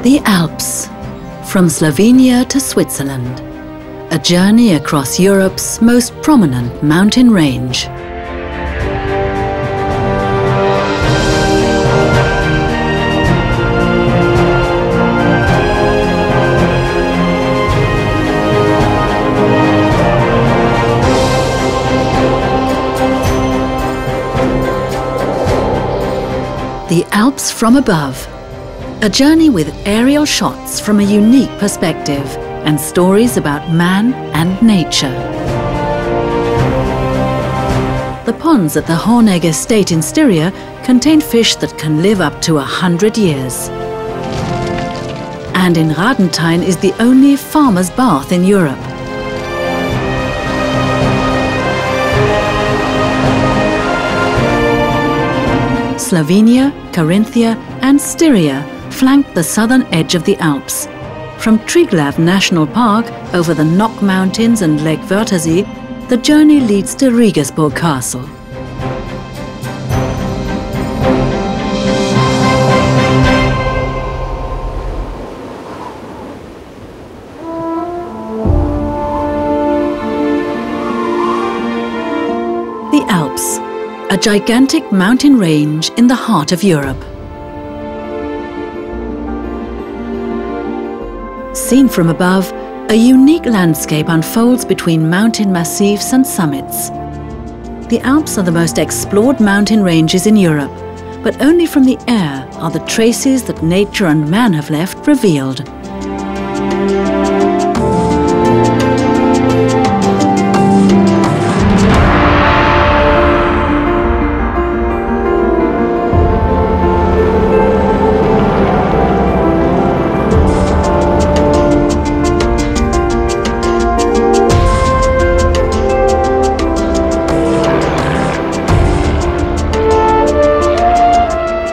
The Alps, from Slovenia to Switzerland, a journey across Europe's most prominent mountain range. The Alps from above, a journey with aerial shots from a unique perspective and stories about man and nature. The ponds at the Hornegg estate in Styria contain fish that can live up to 100 years. And in Radenthein is the only farmer's bath in Europe. Slovenia, Carinthia and Styria flank the southern edge of the Alps. From Triglav National Park over the Nock mountains and Lake Wörthersee, the journey leads to Riegersburg Castle. The Alps, a gigantic mountain range in the heart of Europe. Seen from above, a unique landscape unfolds between mountain massifs and summits. The Alps are the most explored mountain ranges in Europe, but only from the air are the traces that nature and man have left revealed.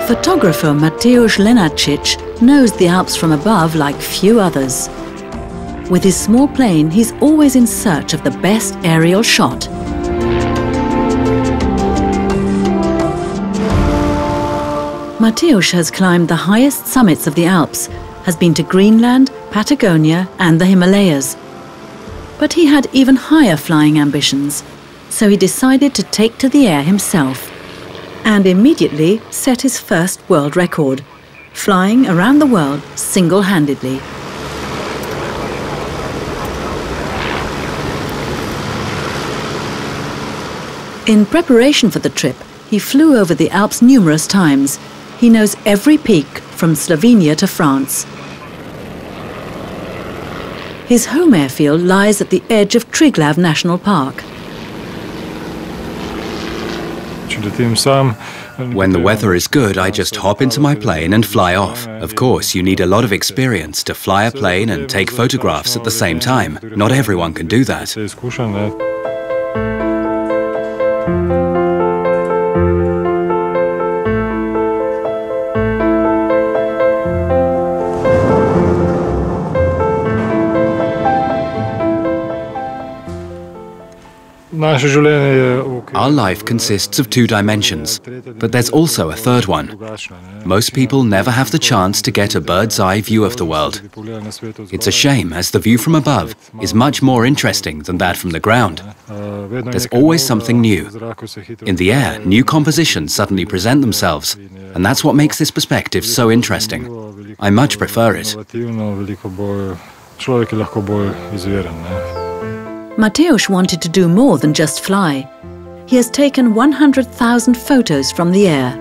Photographer Matevž Lenarčič knows the Alps from above like few others. With his small plane, he's always in search of the best aerial shot. Matevž has climbed the highest summits of the Alps, has been to Greenland, Patagonia and the Himalayas. But he had even higher flying ambitions, so he decided to take to the air himself. And immediately set his first world record, flying around the world single-handedly. In preparation for the trip, he flew over the Alps numerous times. He knows every peak from Slovenia to France. His home airfield lies at the edge of Triglav National Park. When the weather is good, I just hop into my plane and fly off. Of course, you need a lot of experience to fly a plane and take photographs at the same time. Not everyone can do that. Our life consists of two dimensions, but there's also a third one. Most people never have the chance to get a bird's eye view of the world. It's a shame, as the view from above is much more interesting than that from the ground. There's always something new. In the air, new compositions suddenly present themselves, and that's what makes this perspective so interesting. I much prefer it. Matevž wanted to do more than just fly. He has taken 100,000 photos from the air.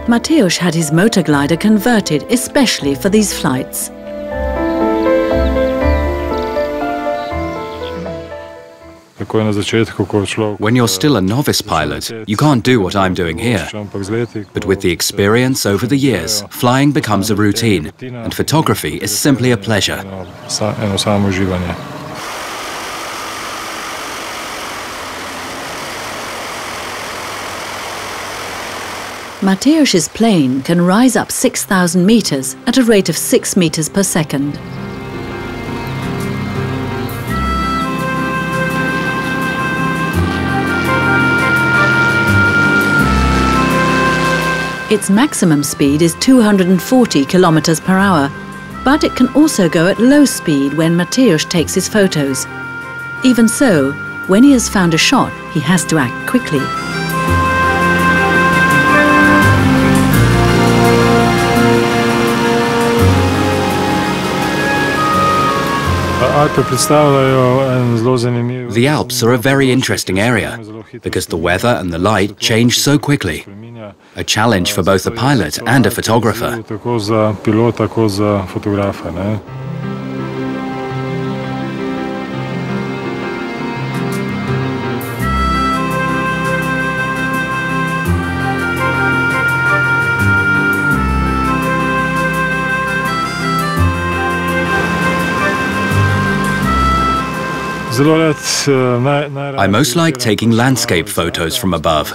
Matevž had his motor glider converted especially for these flights. When you're still a novice pilot, you can't do what I'm doing here. But with the experience over the years, flying becomes a routine, and photography is simply a pleasure. Matevž's plane can rise up 6,000 meters at a rate of 6 meters per second. Its maximum speed is 240 kilometers per hour, but it can also go at low speed when Matevž takes his photos. Even so, when he has found a shot, he has to act quickly. The Alps are a very interesting area because the weather and the light change so quickly. A challenge for both a pilot and a photographer. I most like taking landscape photos from above,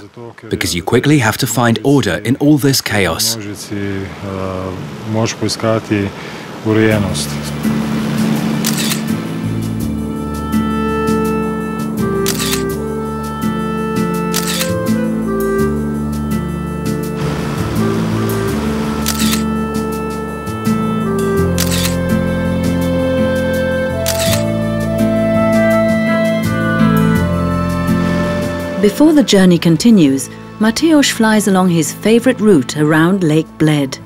because you quickly have to find order in all this chaos. Before the journey continues, Matevž flies along his favorite route around Lake Bled.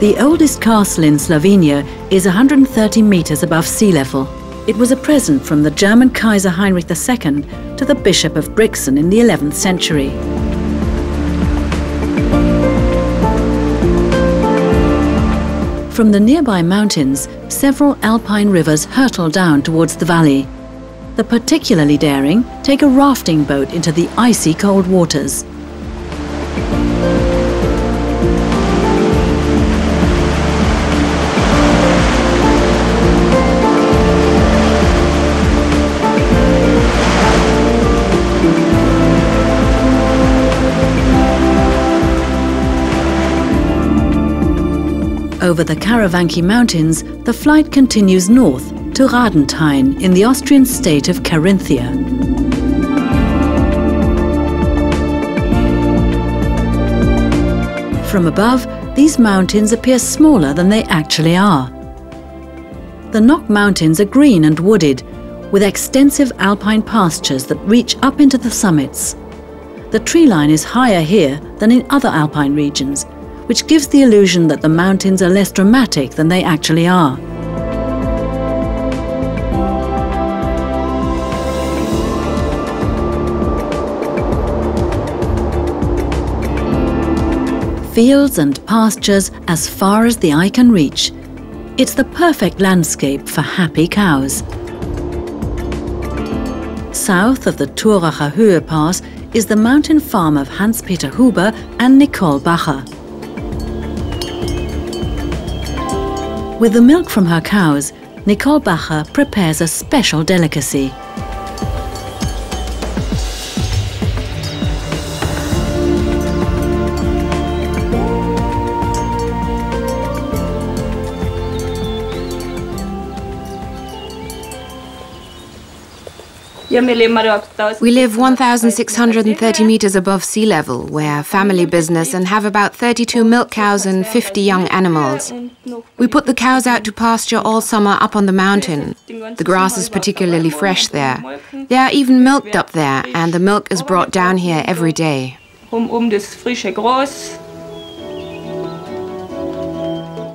The oldest castle in Slovenia is 130 meters above sea level. It was a present from the German Kaiser Heinrich II to the Bishop of Brixen in the 11th century. From the nearby mountains, several alpine rivers hurtle down towards the valley. The particularly daring take a rafting boat into the icy cold waters. Over the Karavanki Mountains, the flight continues north to Radenthein in the Austrian state of Carinthia. From above, these mountains appear smaller than they actually are. The Nock mountains are green and wooded, with extensive alpine pastures that reach up into the summits. The tree line is higher here than in other alpine regions, which gives the illusion that the mountains are less dramatic than they actually are. Fields and pastures as far as the eye can reach. It's the perfect landscape for happy cows. South of the Turacher Höhe Pass is the mountain farm of Hans-Peter Huber and Nicole Bacher. With the milk from her cows, Nicole Bacher prepares a special delicacy. We live 1,630 meters above sea level. We're family business and have about 32 milk cows and 50 young animals. We put the cows out to pasture all summer up on the mountain. The grass is particularly fresh there. They are even milked up there, and the milk is brought down here every day.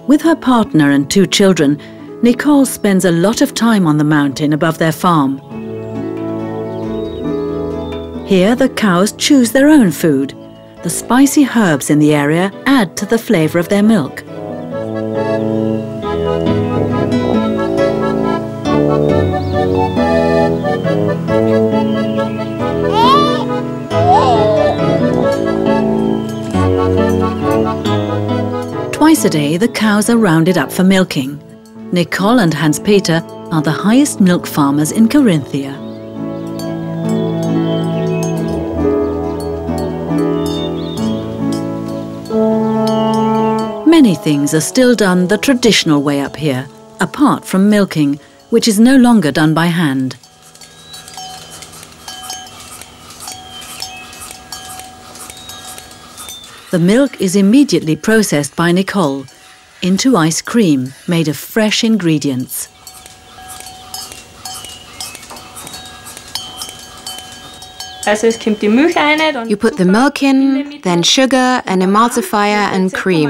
With her partner and 2 children, Nicole spends a lot of time on the mountain above their farm. Here, the cows choose their own food. The spicy herbs in the area add to the flavor of their milk. Twice a day, the cows are rounded up for milking. Nicole and Hans-Peter are the highest milk farmers in Carinthia. things are still done the traditional way up here, apart from milking, which is no longer done by hand. The milk is immediately processed by Nicole into ice cream made of fresh ingredients. You put the milk in, then sugar, an emulsifier and cream.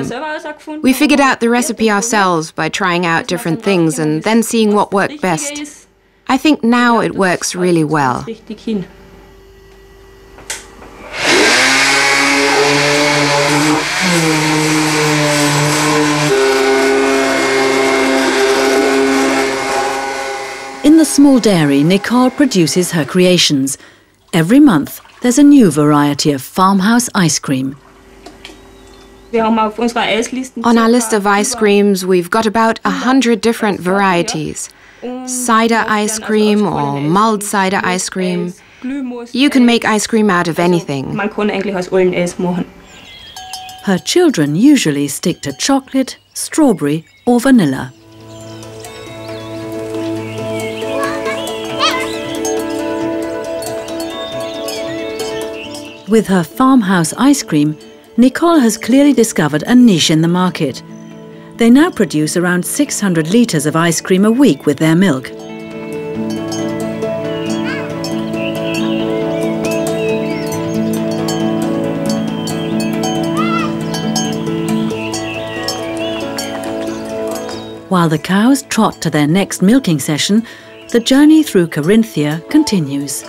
We figured out the recipe ourselves by trying out different things and then seeing what worked best. I think now it works really well. In the small dairy, Nicole produces her creations. Every month, there's a new variety of farmhouse ice cream. On our list of ice creams, we've got about 100 different varieties. Cider ice cream or mulled cider ice cream. You can make ice cream out of anything. Her children usually stick to chocolate, strawberry or vanilla. With her farmhouse ice cream, Nicole has clearly discovered a niche in the market. They now produce around 600 litres of ice cream a week with their milk. While the cows trot to their next milking session, the journey through Carinthia continues.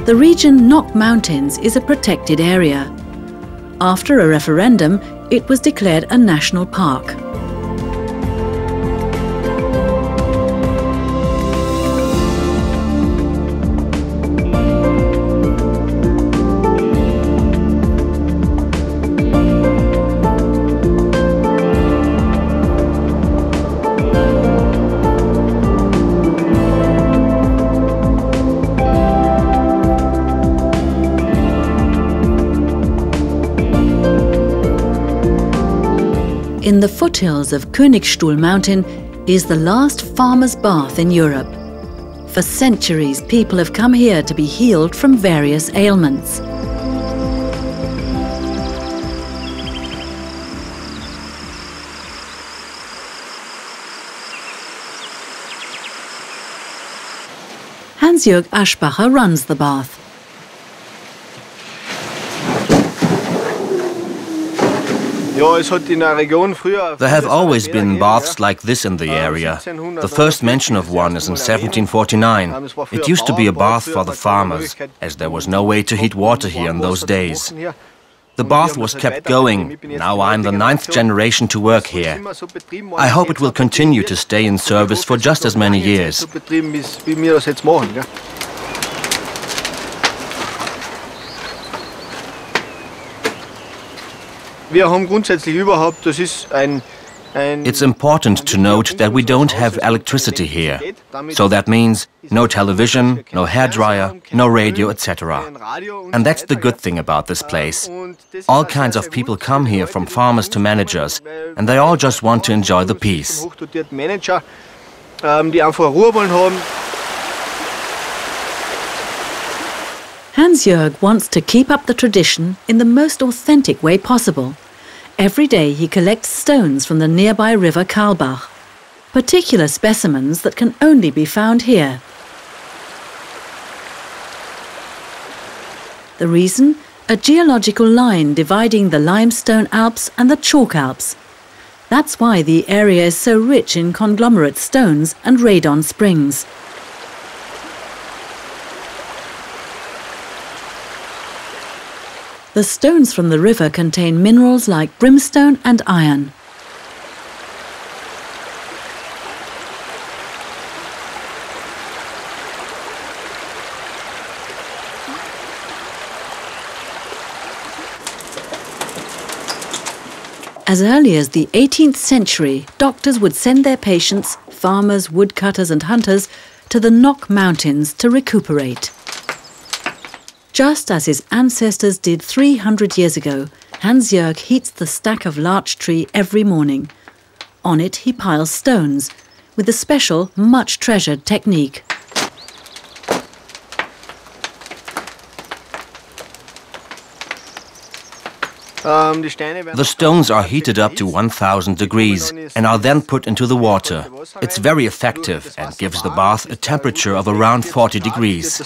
The region Nock Mountains is a protected area. After a referendum, it was declared a national park. In the foothills of Königstuhl Mountain is the last farmer's bath in Europe. For centuries, people have come here to be healed from various ailments. Hans-Joerg Aschbacher runs the bath. There have always been baths like this in the area. The first mention of one is in 1749. It used to be a bath for the farmers, as there was no way to heat water here in those days. The bath was kept going. Now I'm the 9th generation to work here. I hope it will continue to stay in service for just as many years. It's important to note that we don't have electricity here. So that means no television, no hairdryer, no radio, etc. And that's the good thing about this place. All kinds of people come here, from farmers to managers, and they all just want to enjoy the peace. Hans-Joerg wants to keep up the tradition in the most authentic way possible. Every day he collects stones from the nearby river Karlbach, particular specimens that can only be found here. The reason? A geological line dividing the limestone Alps and the chalk Alps. That's why the area is so rich in conglomerate stones and radon springs. The stones from the river contain minerals like brimstone and iron. As early as the 18th century, doctors would send their patients, farmers, woodcutters and hunters, to the Nock mountains to recuperate. Just as his ancestors did 300 years ago, Hans-Joerg heats the stack of larch tree every morning. On it he piles stones, with a special, much treasured technique. The stones are heated up to 1000 degrees and are then put into the water. It's very effective and gives the bath a temperature of around 40 degrees.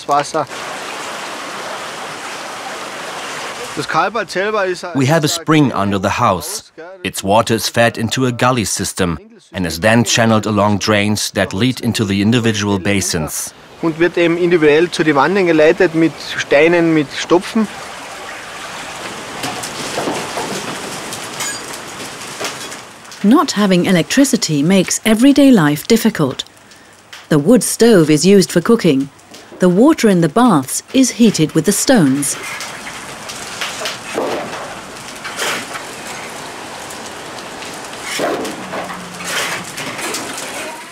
We have a spring under the house. Its water is fed into a gully system and is then channeled along drains that lead into the individual basins. Und wird eben individuell zu den Wandern geleitet mit Steinen, mit Stopfen. Not having electricity makes everyday life difficult. The wood stove is used for cooking. The water in the baths is heated with the stones.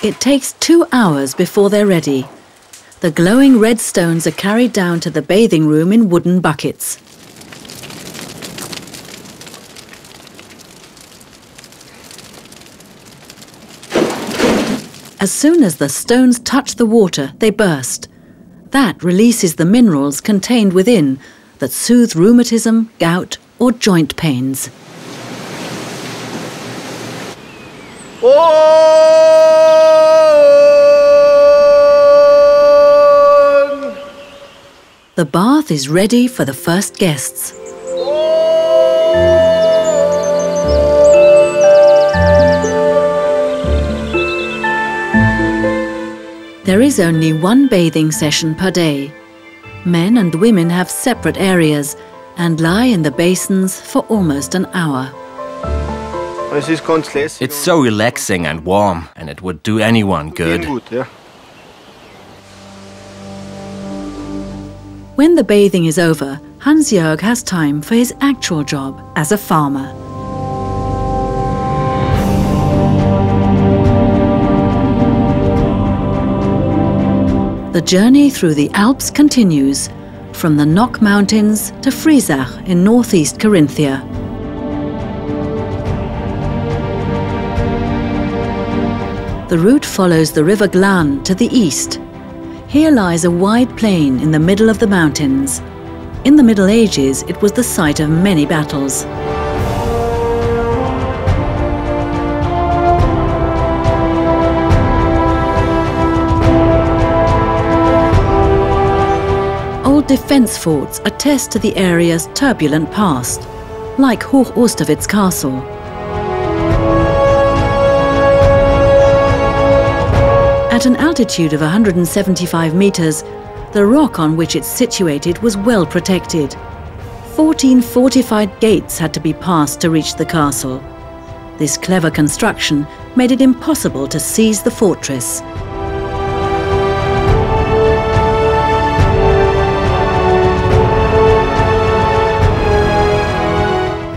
It takes 2 hours before they're ready. The glowing red stones are carried down to the bathing room in wooden buckets. As soon as the stones touch the water, they burst. That releases the minerals contained within that soothe rheumatism, gout or joint pains. The bath is ready for the first guests. There is only one bathing session per day. Men and women have separate areas and lie in the basins for almost an hour. It's so relaxing and warm, and it would do anyone good. When the bathing is over, Hans-Joerg has time for his actual job as a farmer. The journey through the Alps continues, from the Nock mountains to Frieza in northeast Carinthia. The route follows the river Glan to the east. Here lies a wide plain in the middle of the mountains. In the Middle Ages, it was the site of many battles. Old defence forts attest to the area's turbulent past, like Hoch Osterwitz Castle. At an altitude of 175 meters, the rock on which it's situated was well protected. 14 fortified gates had to be passed to reach the castle. This clever construction made it impossible to seize the fortress.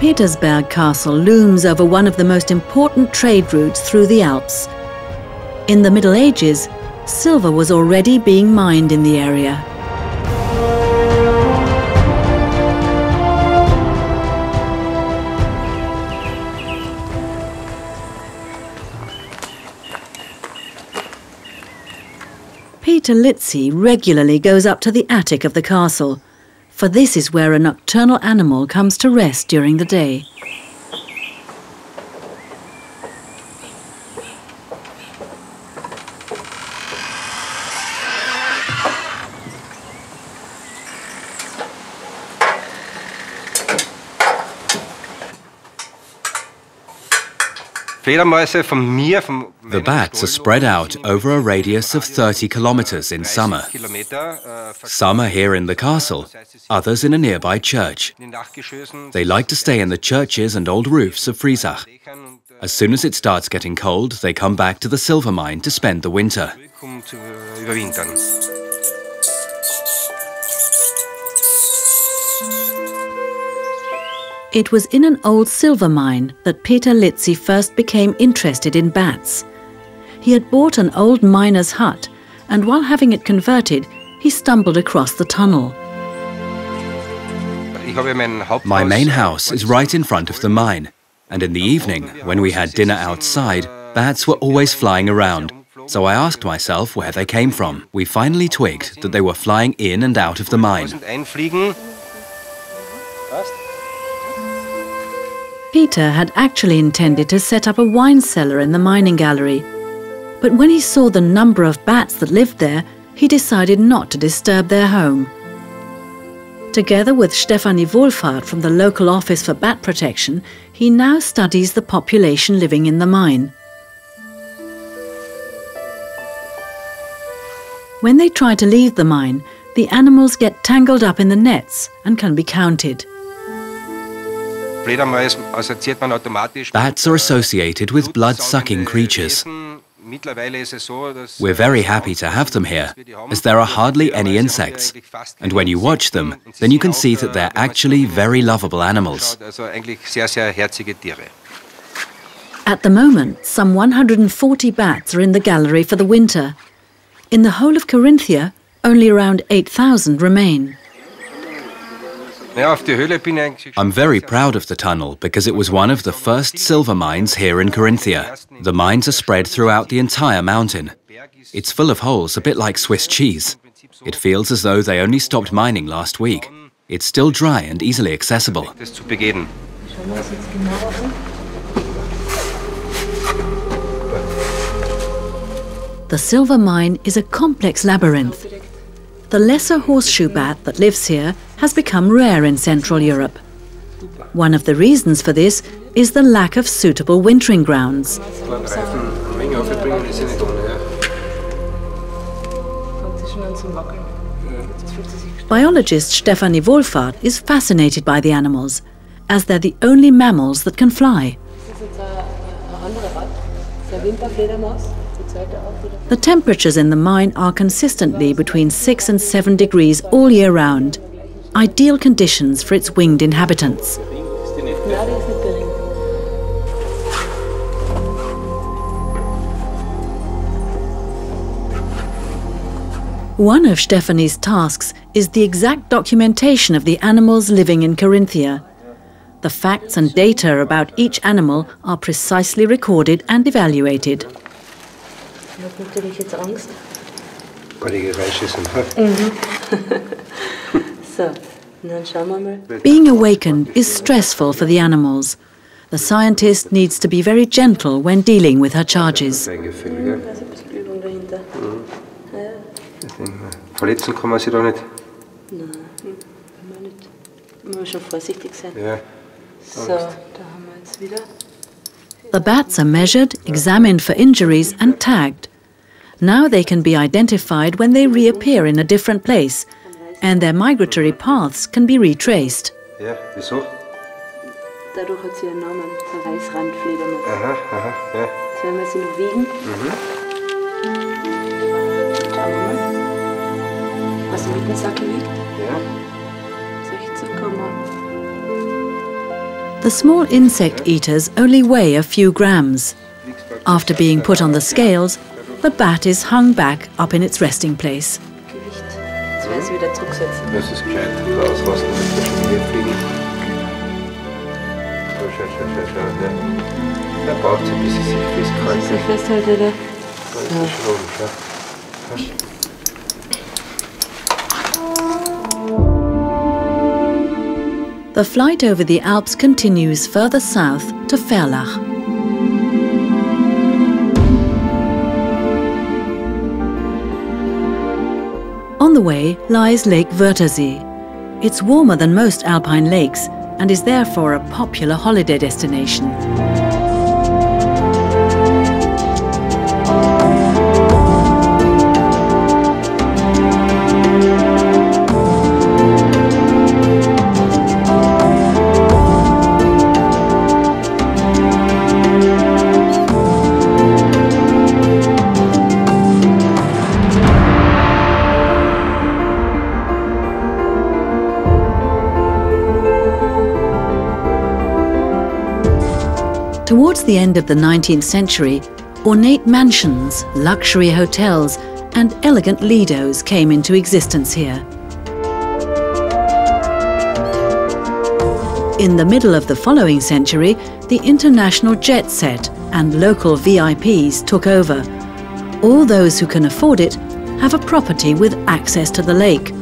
Petersberg Castle looms over one of the most important trade routes through the Alps. In the Middle Ages, silver was already being mined in the area. Peter Lizzi regularly goes up to the attic of the castle, for this is where a nocturnal animal comes to rest during the day. The bats are spread out over a radius of 30 kilometers in summer. Some are here in the castle, others in a nearby church. They like to stay in the churches and old roofs of Frieza. As soon as it starts getting cold, they come back to the silver mine to spend the winter. It was in an old silver mine that Peter Lizzi first became interested in bats. He had bought an old miner's hut, and while having it converted, he stumbled across the tunnel. My main house is right in front of the mine, and in the evening, when we had dinner outside, bats were always flying around. So I asked myself where they came from. We finally twigged that they were flying in and out of the mine. Peter had actually intended to set up a wine cellar in the mining gallery, but when he saw the number of bats that lived there, he decided not to disturb their home. Together with Stefanie Wohlfahrt from the local office for bat protection, he now studies the population living in the mine. When they try to leave the mine, the animals get tangled up in the nets and can be counted. Bats are associated with blood-sucking creatures. We're very happy to have them here, as there are hardly any insects. And when you watch them, then you can see that they're actually very lovable animals. At the moment, some 140 bats are in the gallery for the winter. In the whole of Carinthia, only around 8,000 remain. I'm very proud of the tunnel because it was one of the first silver mines here in Carinthia. The mines are spread throughout the entire mountain. It's full of holes, a bit like Swiss cheese. It feels as though they only stopped mining last week. It's still dry and easily accessible. The silver mine is a complex labyrinth. The lesser horseshoe bat that lives here has become rare in Central Europe. One of the reasons for this is the lack of suitable wintering grounds. Biologist Stefanie Wohlfahrt is fascinated by the animals, as they're the only mammals that can fly. The temperatures in the mine are consistently between 6 and 7 degrees all year round, ideal conditions for its winged inhabitants. One of Stefanie's tasks is the exact documentation of the animals living in Carinthia. The facts and data about each animal are precisely recorded and evaluated. Being awakened is stressful for the animals. The scientist needs to be very gentle when dealing with her charges. Verletzen kann man sie da nicht. Nein, kann man nicht. Man muss schon vorsichtig sein. Ja. So, da haben wir jetzt wieder. The bats are measured, examined for injuries and tagged. Now they can be identified when they reappear in a different place, and their migratory paths can be retraced. Ja, wieso? Dadurch hat sie einen Namen, der Weißrandfledermaus. Aha, aha, ja. Jetzt werden wir sie noch wiegen. Schauen wir mal. Was im Mittensack wiegt? Ja. 16,. The small insect eaters only weigh a few grams. After being put on the scales, the bat is hung back up in its resting place. Gewicht. Jetzt werden sie wieder zurücksetzen. Das ist gescheit. Rauslassen, dass wir schon hier fliegen. So, schau. Ja. Da braucht sie, bis sie sich festhalten. Bis sie festhalten, oder? Da ist sie schon oben, schau. The flight over the Alps continues further south to Ferlach. On the way lies Lake Wörthersee. It's warmer than most alpine lakes and is therefore a popular holiday destination. Towards the end of the 19th century, ornate mansions, luxury hotels, and elegant lidos came into existence here. In the middle of the following century, the international jet set and local VIPs took over. All those who can afford it have a property with access to the lake,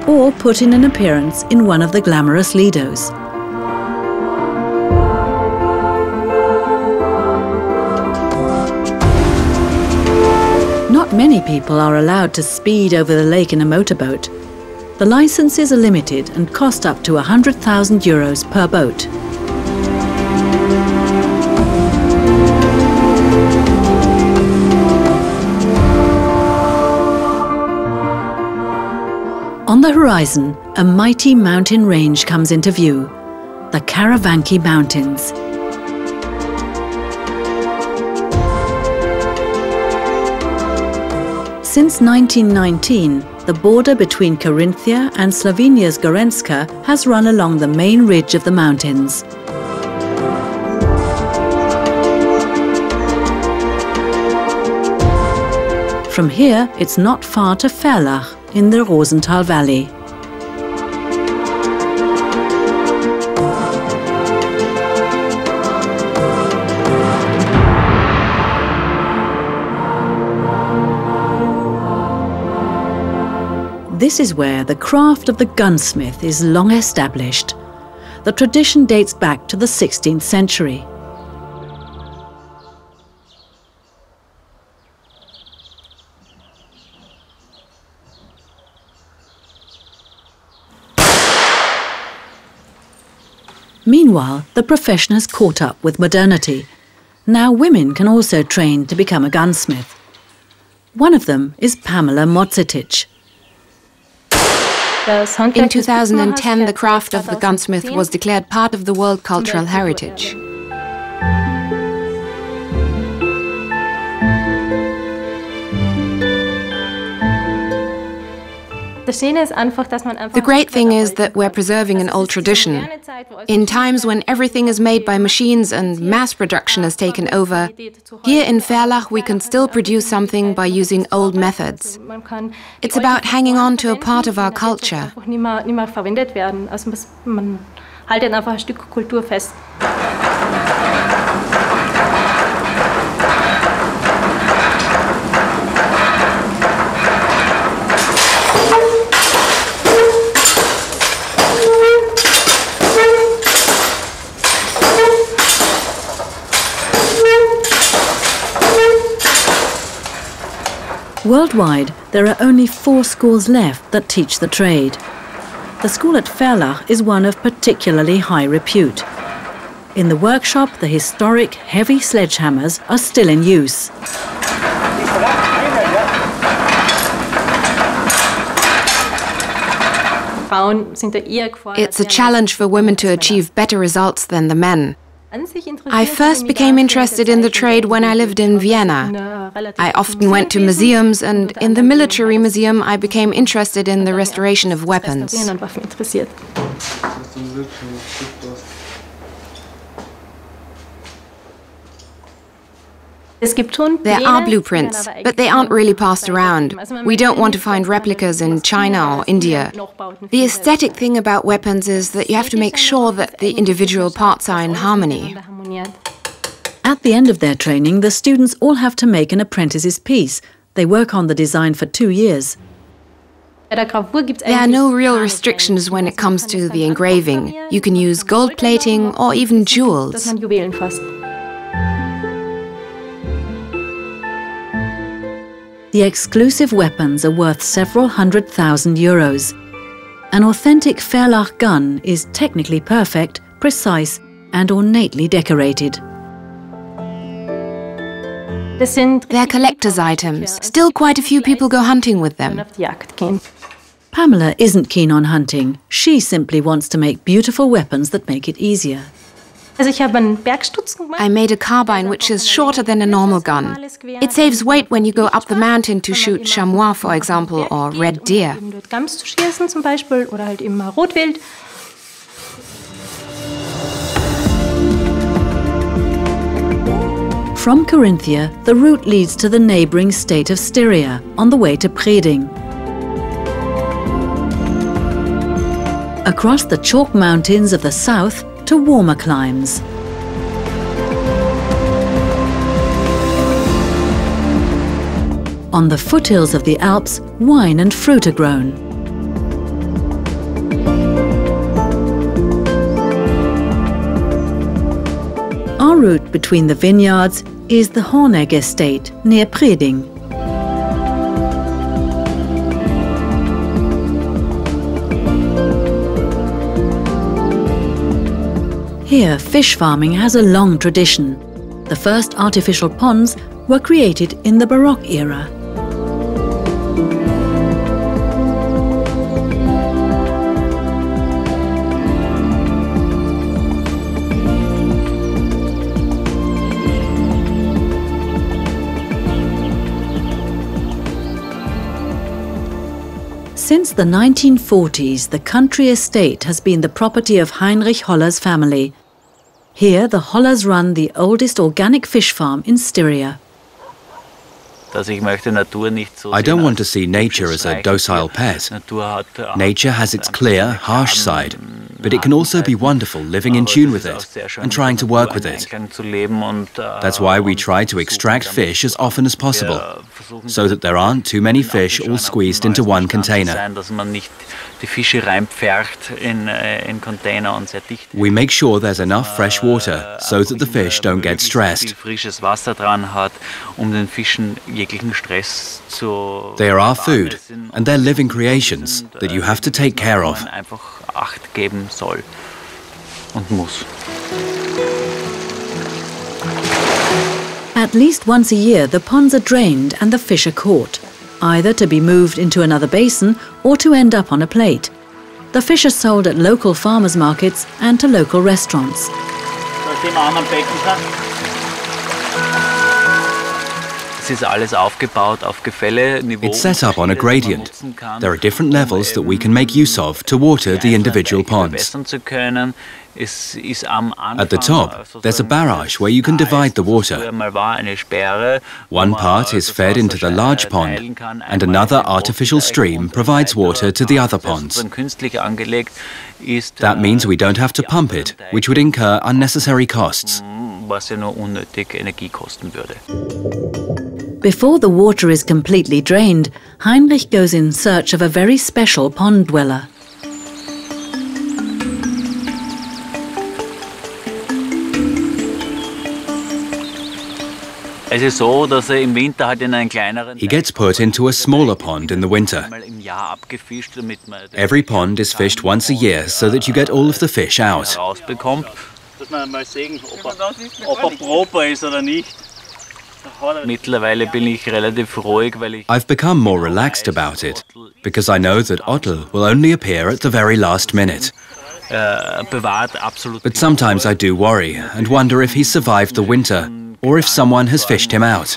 or put in an appearance in one of the glamorous lidos. Not many people are allowed to speed over the lake in a motorboat. The licenses are limited and cost up to 100,000 euros per boat. On the horizon, a mighty mountain range comes into view, the Karavanki Mountains. Since 1919, the border between Carinthia and Slovenia's Gorenjska has run along the main ridge of the mountains. From here, it's not far to Ferlach in the Rosenthal Valley. This is where the craft of the gunsmith is long established. The tradition dates back to the 16th century. Meanwhile, the profession has caught up with modernity. Now women can also train to become a gunsmith. One of them is Pamela Mozetic. In 2010, the craft of the gunsmith was declared part of the World Cultural Heritage. The great thing is that we're preserving an old tradition. In times when everything is made by machines and mass production has taken over, here in Ferlach we can still produce something by using old methods. It's about hanging on to a part of our culture. Worldwide, there are only 4 schools left that teach the trade. The school at Ferlach is one of particularly high repute. In the workshop, the historic heavy sledgehammers are still in use. It's a challenge for women to achieve better results than the men. I first became interested in the trade when I lived in Vienna. I often went to museums, and in the military museum I became interested in the restoration of weapons. There are blueprints, but they aren't really passed around. We don't want to find replicas in China or India. The aesthetic thing about weapons is that you have to make sure that the individual parts are in harmony. At the end of their training, the students all have to make an apprentice's piece. They work on the design for 2 years. There are no real restrictions when it comes to the engraving. You can use gold plating or even jewels. The exclusive weapons are worth several €100,000. An authentic Ferlach gun is technically perfect, precise, and ornately decorated. They're collector's items. Still quite a few people go hunting with them. Pamela isn't keen on hunting. She simply wants to make beautiful weapons that make it easier. I made a carbine which is shorter than a normal gun. It saves weight when you go up the mountain to shoot chamois, for example, or red deer. From Carinthia, the route leads to the neighbouring state of Styria, on the way to Preding. Across the chalk mountains of the south to warmer climes. On the foothills of the Alps, wine and fruit are grown. Our route between the vineyards is the Hornegg estate near Preding. Here, fish farming has a long tradition. The first artificial ponds were created in the Baroque era. Since the 1940s, the country estate has been the property of Heinrich Holler's family. Here, the Hollers run the oldest organic fish farm in Styria. I don't want to see nature as a docile pet. Nature has its clear, harsh side, but it can also be wonderful living in tune with it and trying to work with it. That's why we try to extract fish as often as possible, so that there aren't too many fish all squeezed into one container. We make sure there's enough fresh water so that the fish don't get stressed. They are our food, and they're living creations that you have to take care of. At least once a year, the ponds are drained and the fish are caught, either to be moved into another basin or to end up on a plate. The fish are sold at local farmers' markets and to local restaurants. It's set up on a gradient. There are different levels that we can make use of to water the individual ponds. At the top, there's a barrage where you can divide the water. One part is fed into the large pond, and another artificial stream provides water to the other ponds. That means we don't have to pump it, which would incur unnecessary costs. Before the water is completely drained, Heinrich goes in search of a very special pond dweller. He gets put into a smaller pond in the winter. Every pond is fished once a year so that you get all of the fish out. I've become more relaxed about it, because I know that Otto will only appear at the very last minute. But sometimes I do worry and wonder if he's survived the winter, or if someone has fished him out.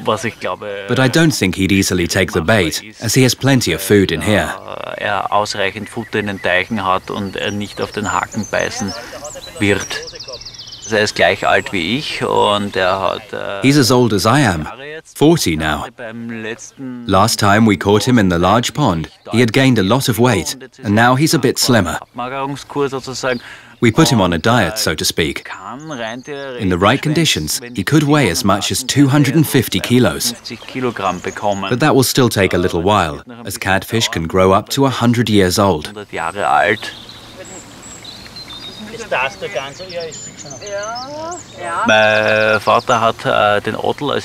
But I don't think he'd easily take the bait, as he has plenty of food in here. He's as old as I am, 40 now. Last time we caught him in the large pond, he had gained a lot of weight, and now he's a bit slimmer. We put him on a diet, so to speak. In the right conditions, he could weigh as much as 250 kilos. But that will still take a little while, as catfish can grow up to 100 years old.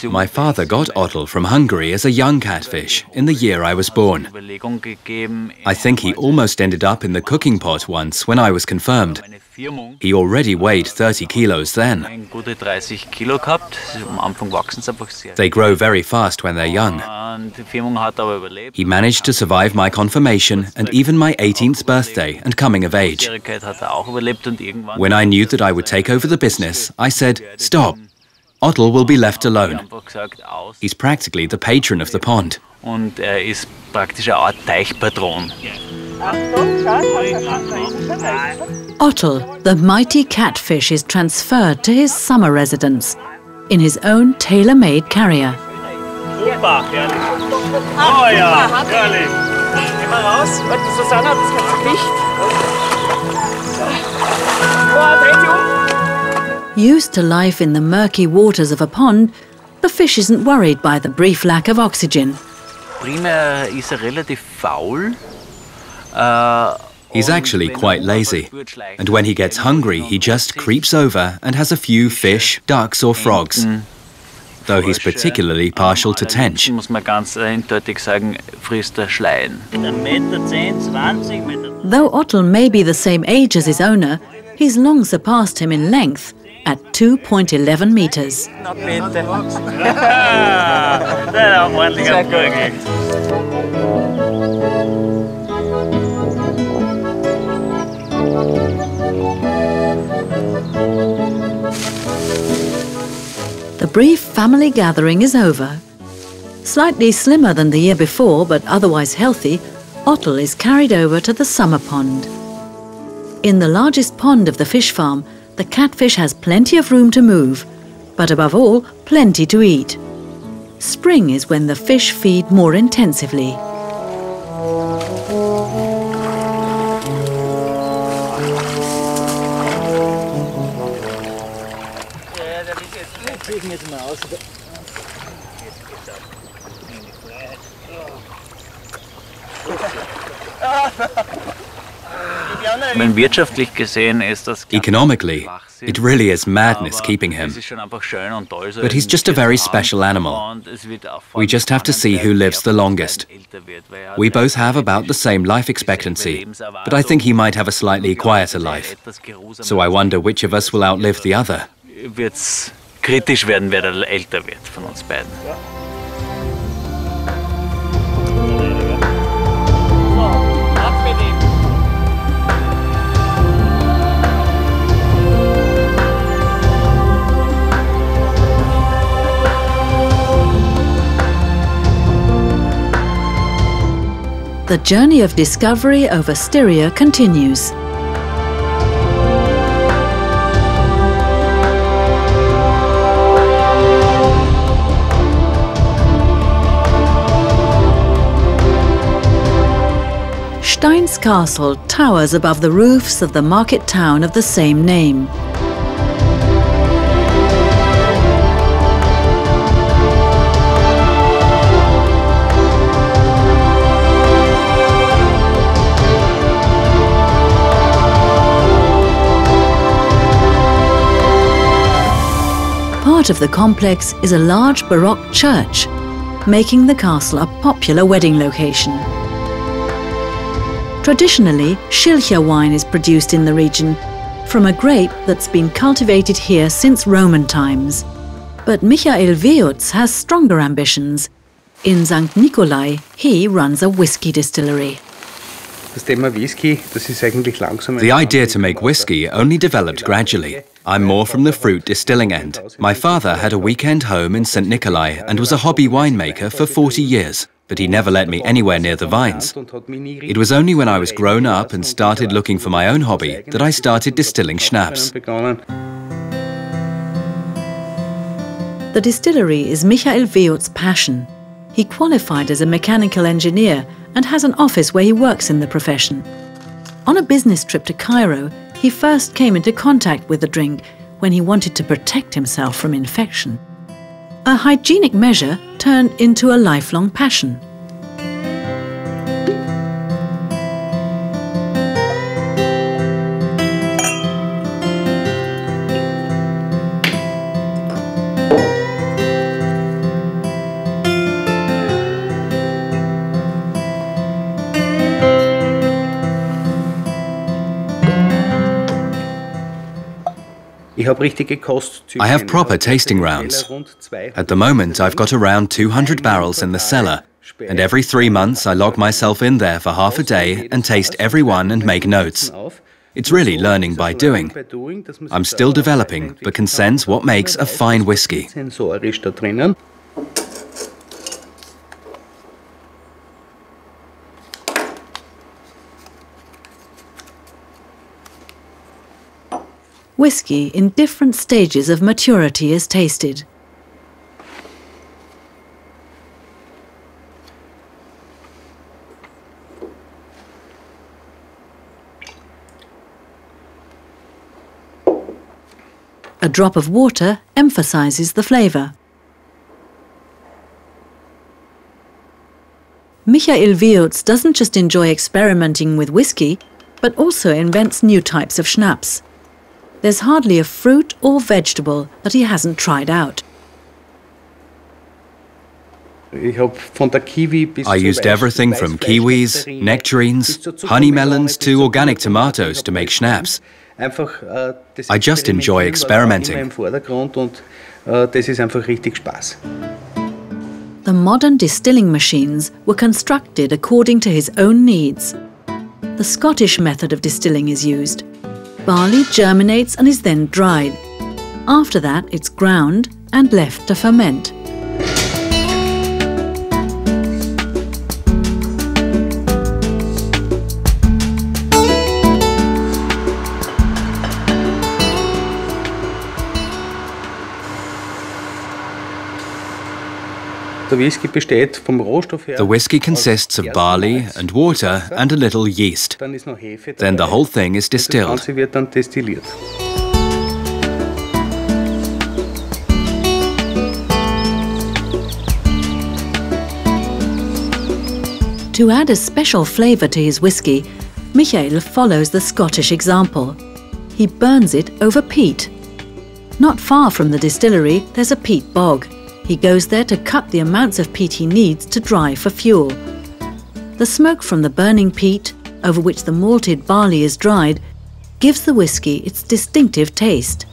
My father got Otto from Hungary as a young catfish in the year I was born. I think he almost ended up in the cooking pot once when I was confirmed. He already weighed 30 kilos then. They grow very fast when they're young. He managed to survive my confirmation and even my 18th birthday and coming of age. When I knew that I would take over the business, I said, "Stop. Otto will be left alone." He's practically the patron of the pond. Otto, the mighty catfish, is transferred to his summer residence in his own tailor-made carrier. Used to life in the murky waters of a pond, the fish isn't worried by the brief lack of oxygen. He's actually quite lazy, and when he gets hungry, he just creeps over and has a few fish, ducks or frogs, though he's particularly partial to tench. Though Otto may be the same age as his owner, he's long surpassed him in length at 2.11 meters. The brief family gathering is over. Slightly slimmer than the year before, but otherwise healthy, Otto is carried over to the summer pond. In the largest pond of the fish farm, the catfish has plenty of room to move, but above all, plenty to eat. Spring is when the fish feed more intensively. Economically, it really is madness keeping him. But he's just a very special animal. We just have to see who lives the longest. We both have about the same life expectancy, but I think he might have a slightly quieter life. So I wonder which of us will outlive the other. Kritisch werden, wer älter wird von uns beiden. The journey of discovery over Styria continues. Stein's castle towers above the roofs of the market town of the same name. Part of the complex is a large Baroque church, making the castle a popular wedding location. Traditionally, Schilcher wine is produced in the region from a grape that's been cultivated here since Roman times. But Michael Weutz has stronger ambitions. In St. Nikolai, he runs a whiskey distillery. The idea to make whiskey only developed gradually. I'm more from the fruit distilling end. My father had a weekend home in St. Nikolai and was a hobby winemaker for 40 years. But he never let me anywhere near the vines. It was only when I was grown up and started looking for my own hobby that I started distilling schnapps. The distillery is Michael Weutz's passion. He qualified as a mechanical engineer and has an office where he works in the profession. On a business trip to Cairo, he first came into contact with the drink when he wanted to protect himself from infection. A hygienic measure turned into a lifelong passion. I have proper tasting rounds. At the moment, I've got around 200 barrels in the cellar, and every 3 months I log myself in there for half a day and taste every one and make notes. It's really learning by doing. I'm still developing, but can sense what makes a fine whiskey. Whiskey in different stages of maturity is tasted. A drop of water emphasizes the flavor. Michael Wielz doesn't just enjoy experimenting with whiskey, but also invents new types of schnapps. There's hardly a fruit or vegetable that he hasn't tried out. I used everything from kiwis, nectarines, honey melons to organic tomatoes to make schnapps. I just enjoy experimenting. The modern distilling machines were constructed according to his own needs. The Scottish method of distilling is used. Barley germinates and is then dried. After that, it's ground and left to ferment. The whiskey consists of barley and water and a little yeast. Then the whole thing is distilled. To add a special flavour to his whiskey, Michael follows the Scottish example. He burns it over peat. Not far from the distillery, there's a peat bog. He goes there to cut the amounts of peat he needs to dry for fuel. The smoke from the burning peat, over which the malted barley is dried, gives the whiskey its distinctive taste.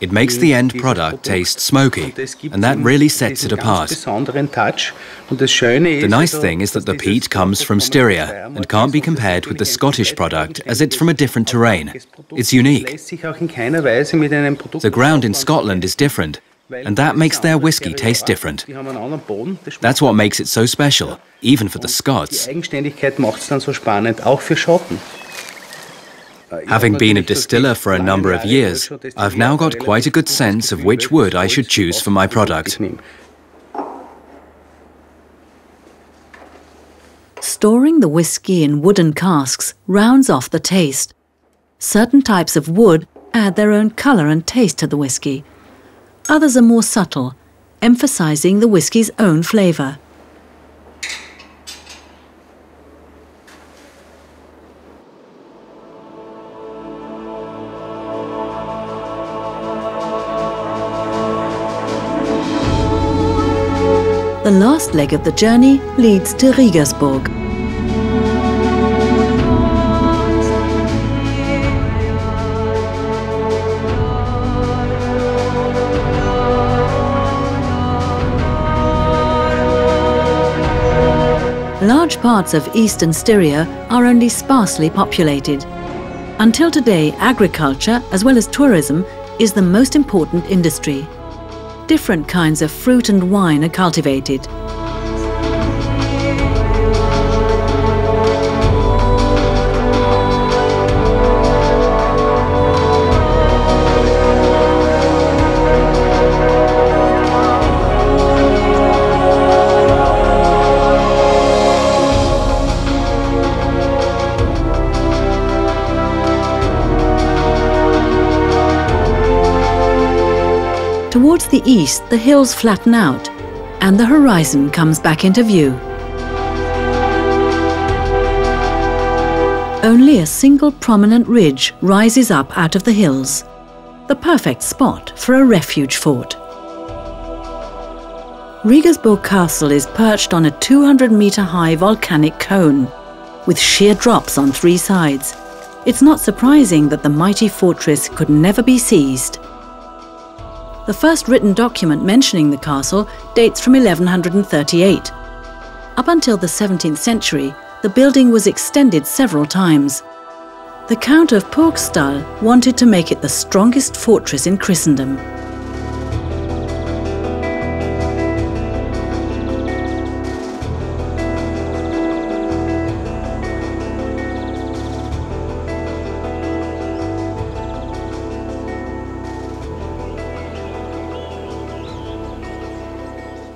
It makes the end product taste smoky, and that really sets it apart. The nice thing is that the peat comes from Styria and can't be compared with the Scottish product as it's from a different terrain. It's unique. The ground in Scotland is different, and that makes their whiskey taste different. That's what makes it so special, even for the Scots. Having been a distiller for a number of years, I've now got quite a good sense of which wood I should choose for my product. Storing the whiskey in wooden casks rounds off the taste. Certain types of wood add their own colour and taste to the whiskey. Others are more subtle, emphasising the whiskey's own flavour. The last leg of the journey leads to Riegersburg. Large parts of eastern Styria are only sparsely populated. Until today, agriculture, as well as tourism, is the most important industry. Different kinds of fruit and wine are cultivated. Towards the east, the hills flatten out, and the horizon comes back into view. Only a single prominent ridge rises up out of the hills, the perfect spot for a refuge fort. Riegersburg Castle is perched on a 200-metre-high volcanic cone, with sheer drops on three sides. It's not surprising that the mighty fortress could never be seized. The first written document mentioning the castle dates from 1138. Up until the 17th century, the building was extended several times. The Count of Purgstall wanted to make it the strongest fortress in Christendom.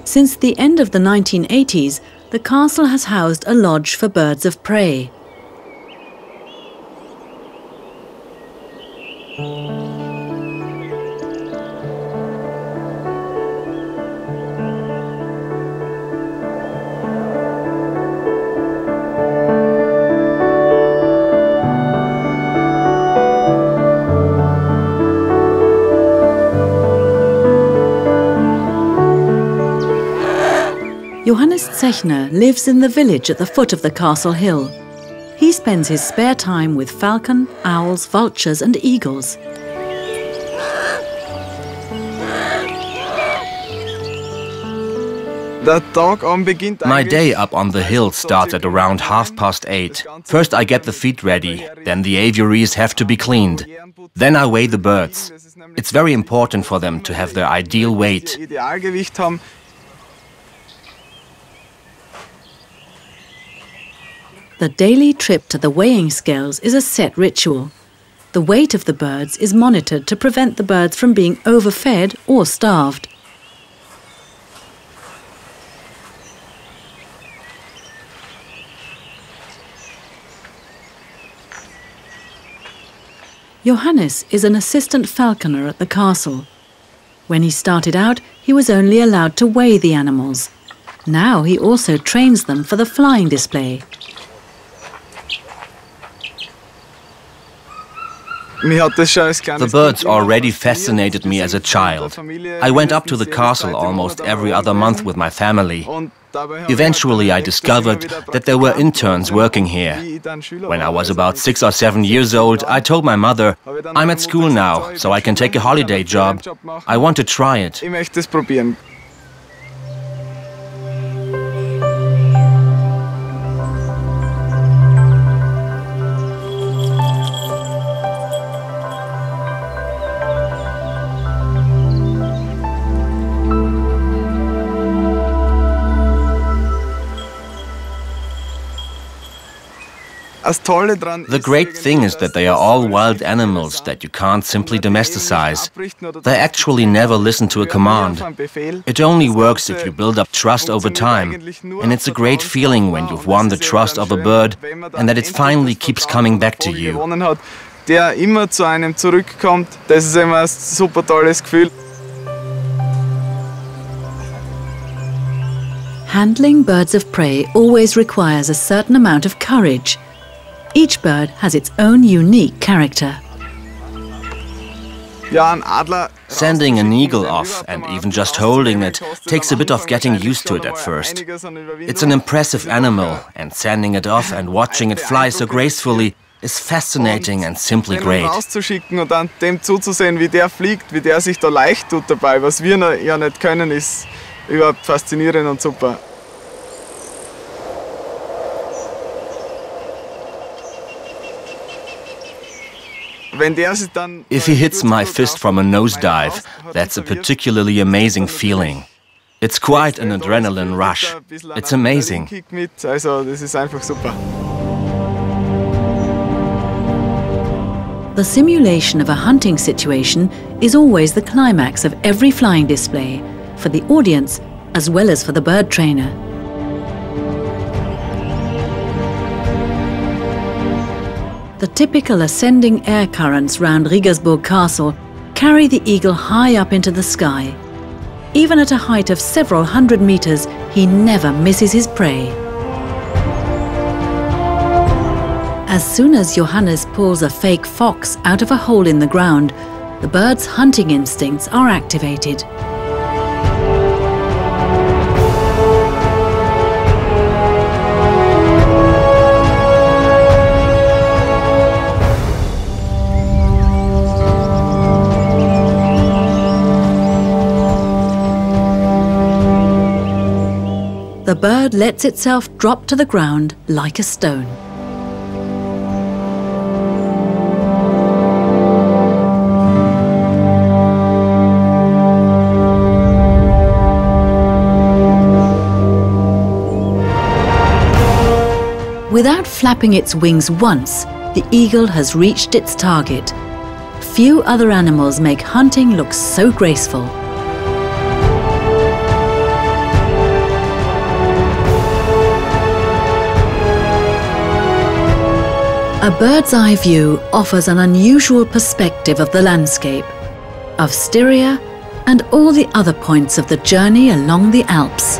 Since the end of the 1980s, the castle has housed a lodge for birds of prey. Johannes Zechner lives in the village at the foot of the castle hill. He spends his spare time with falcon, owls, vultures and eagles. My day up on the hill starts at around 8:30. First I get the feed ready, then the aviaries have to be cleaned. Then I weigh the birds. It's very important for them to have their ideal weight. The daily trip to the weighing scales is a set ritual. The weight of the birds is monitored to prevent the birds from being overfed or starved. Johannes is an assistant falconer at the castle. When he started out, he was only allowed to weigh the animals. Now he also trains them for the flying display. The birds already fascinated me as a child. I went up to the castle almost every other month with my family. Eventually I discovered that there were interns working here. When I was about 6 or 7 years old, I told my mother, "I'm at school now, so I can take a holiday job. I want to try it." The great thing is that they are all wild animals that you can't simply domesticize. They actually never listen to a command. It only works if you build up trust over time. And it's a great feeling when you've won the trust of a bird and that it finally keeps coming back to you. Handling birds of prey always requires a certain amount of courage. Each bird has its own unique character. Sending an eagle off and even just holding it takes a bit of getting used to it at first. It's an impressive animal, and sending it off and watching it fly so gracefully is fascinating and simply great. If he hits my fist from a nosedive, that's a particularly amazing feeling. It's quite an adrenaline rush. It's amazing. The simulation of a hunting situation is always the climax of every flying display, for the audience as well as for the bird trainer. The typical ascending air currents round Riegersburg Castle carry the eagle high up into the sky. Even at a height of several hundred meters, he never misses his prey. As soon as Johannes pulls a fake fox out of a hole in the ground, the bird's hunting instincts are activated. The bird lets itself drop to the ground like a stone. Without flapping its wings once, the eagle has reached its target. Few other animals make hunting look so graceful. A bird's eye view offers an unusual perspective of the landscape, of Styria and all the other points of the journey along the Alps.